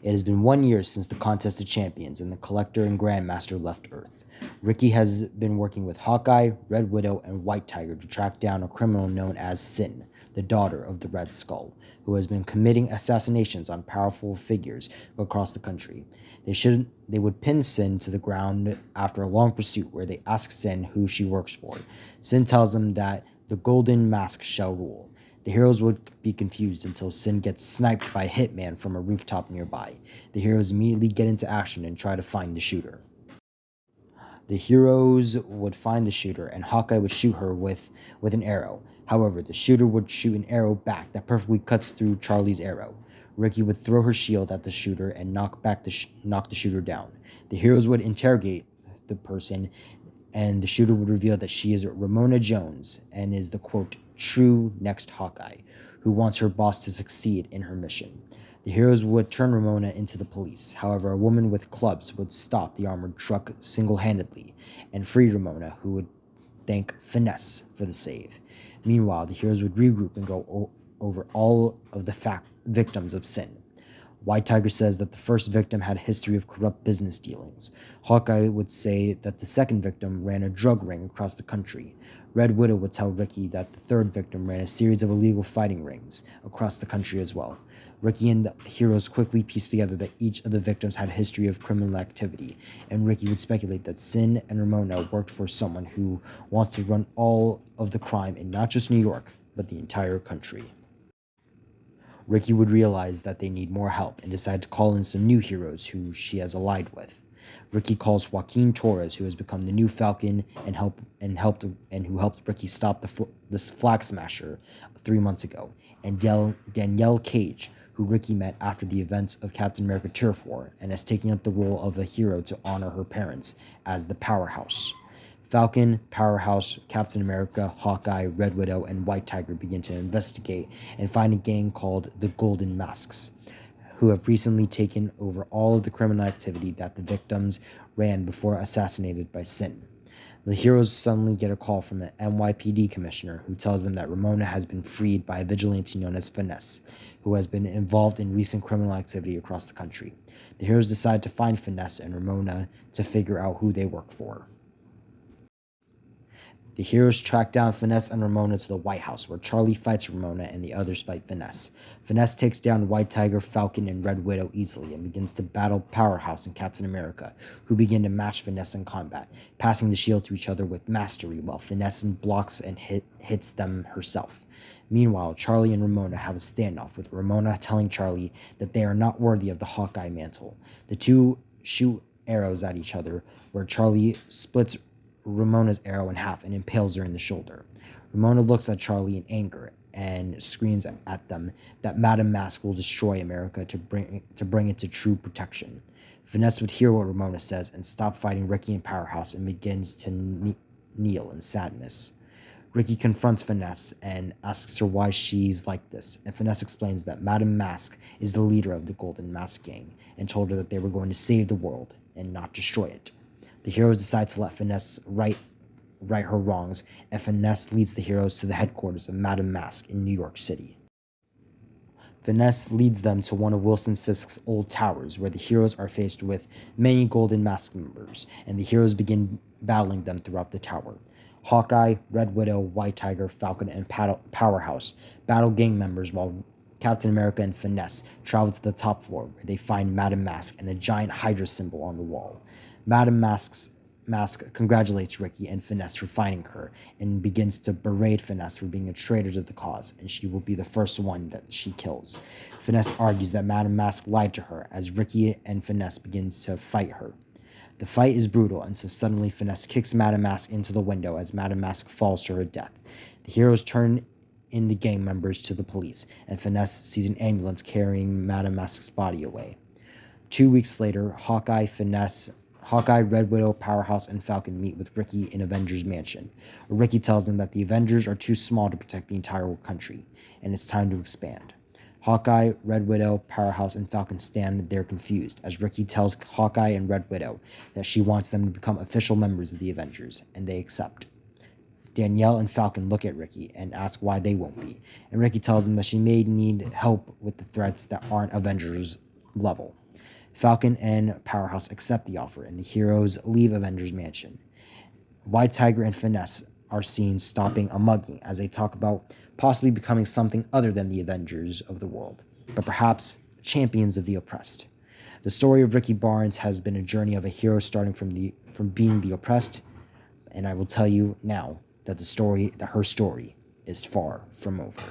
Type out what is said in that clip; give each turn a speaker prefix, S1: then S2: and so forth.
S1: It has been 1 year since the Contest of Champions and the Collector and Grandmaster left Earth. Ricky has been working with Hawkeye, Red Widow, and White Tiger to track down a criminal known as Sin, the daughter of the Red Skull, who has been committing assassinations on powerful figures across the country. They would pin Sin to the ground after a long pursuit where they ask Sin who she works for. Sin tells them that the Golden Mask shall rule. The heroes would be confused until Sin gets sniped by a hitman from a rooftop nearby. The heroes immediately get into action and try to find the shooter. The heroes would find the shooter, and Hawkeye would shoot her with an arrow. However, the shooter would shoot an arrow back that perfectly cuts through Charlie's arrow. Ricky would throw her shield at the shooter and knock the shooter down. The heroes would interrogate the person, and the shooter would reveal that she is Ramona Jones and is the, quote, true next Hawkeye, who wants her boss to succeed in her mission. The heroes would turn Ramona into the police. However, a woman with clubs would stop the armored truck single-handedly and free Ramona, who would thank Finesse for the save. Meanwhile, the heroes would regroup and go over all of the victims of Sin. White Tiger says that the first victim had a history of corrupt business dealings. Hawkeye would say that the second victim ran a drug ring across the country. Red Widow would tell Ricky that the third victim ran a series of illegal fighting rings across the country as well. Ricky and the heroes quickly pieced together that each of the victims had a history of criminal activity, and Ricky would speculate that Sin and Ramona worked for someone who wants to run all of the crime in not just New York, but the entire country. Ricky would realize that they need more help and decide to call in some new heroes who she has allied with. Ricky calls Joaquin Torres, who has become the new Falcon and who helped Ricky stop the Flag Smasher 3 months ago, and Danielle Cage, who Ricky met after the events of Captain America Turf War and has taken up the role of a hero to honor her parents as the Powerhouse. Falcon, Powerhouse, Captain America, Hawkeye, Red Widow, and White Tiger begin to investigate and find a gang called the Golden Masks, who have recently taken over all of the criminal activity that the victims ran before assassinated by Sin. The heroes suddenly get a call from the NYPD commissioner who tells them that Ramona has been freed by a vigilante known as Finesse, who has been involved in recent criminal activity across the country. The heroes decide to find Finesse and Ramona to figure out who they work for. The heroes track down Finesse and Ramona to the White House, where Charlie fights Ramona and the others fight Finesse. Finesse takes down White Tiger, Falcon, and Red Widow easily and begins to battle Powerhouse and Captain America, who begin to match Finesse in combat, passing the shield to each other with mastery while Finesse blocks and hits them herself. Meanwhile, Charlie and Ramona have a standoff, with Ramona telling Charlie that they are not worthy of the Hawkeye mantle. The two shoot arrows at each other, where Charlie splits Ramona's arrow in half and impales her in the shoulder. Ramona looks at Charlie in anger and screams at them that Madame Mask will destroy America to bring it to true protection. Finesse would hear what Ramona says and stop fighting Ricky and Powerhouse and begins to kneel in sadness. Ricky confronts Finesse and asks her why she's like this, and Finesse explains that Madame Mask is the leader of the Golden Mask gang and told her that they were going to save the world and not destroy it. The heroes decide to let Finesse right her wrongs, and Finesse leads the heroes to the headquarters of Madame Mask in New York City. Finesse leads them to one of Wilson Fisk's old towers, where the heroes are faced with many Golden Mask members, and the heroes begin battling them throughout the tower. Hawkeye, Red Widow, White Tiger, Falcon, and Powerhouse battle gang members, while Captain America and Finesse travel to the top floor, where they find Madame Mask and a giant Hydra symbol on the wall. Madame Mask congratulates Ricky and Finesse for finding her and begins to berate Finesse for being a traitor to the cause, and she will be the first one that she kills. Finesse argues that Madame Mask lied to her as Ricky and Finesse begins to fight her. The fight is brutal until suddenly Finesse kicks Madame Mask into the window as Madame Mask falls to her death. The heroes turn in the gang members to the police, and Finesse sees an ambulance carrying Madame Mask's body away. 2 weeks later, Hawkeye, Red Widow, Powerhouse, and Falcon meet with Ricky in Avengers Mansion. Ricky tells them that the Avengers are too small to protect the entire country, and it's time to expand. Hawkeye, Red Widow, Powerhouse, and Falcon stand there confused, as Ricky tells Hawkeye and Red Widow that she wants them to become official members of the Avengers, and they accept. Danielle and Falcon look at Ricky and ask why they won't be, and Ricky tells them that she may need help with the threats that aren't Avengers level. Falcon and Powerhouse accept the offer, and the heroes leave Avengers Mansion. White Tiger and Finesse are seen stopping a mugging as they talk about possibly becoming something other than the Avengers of the world, but perhaps champions of the oppressed. The story of Ricky Barnes has been a journey of a hero starting from being the oppressed, and I will tell you now that her story is far from over.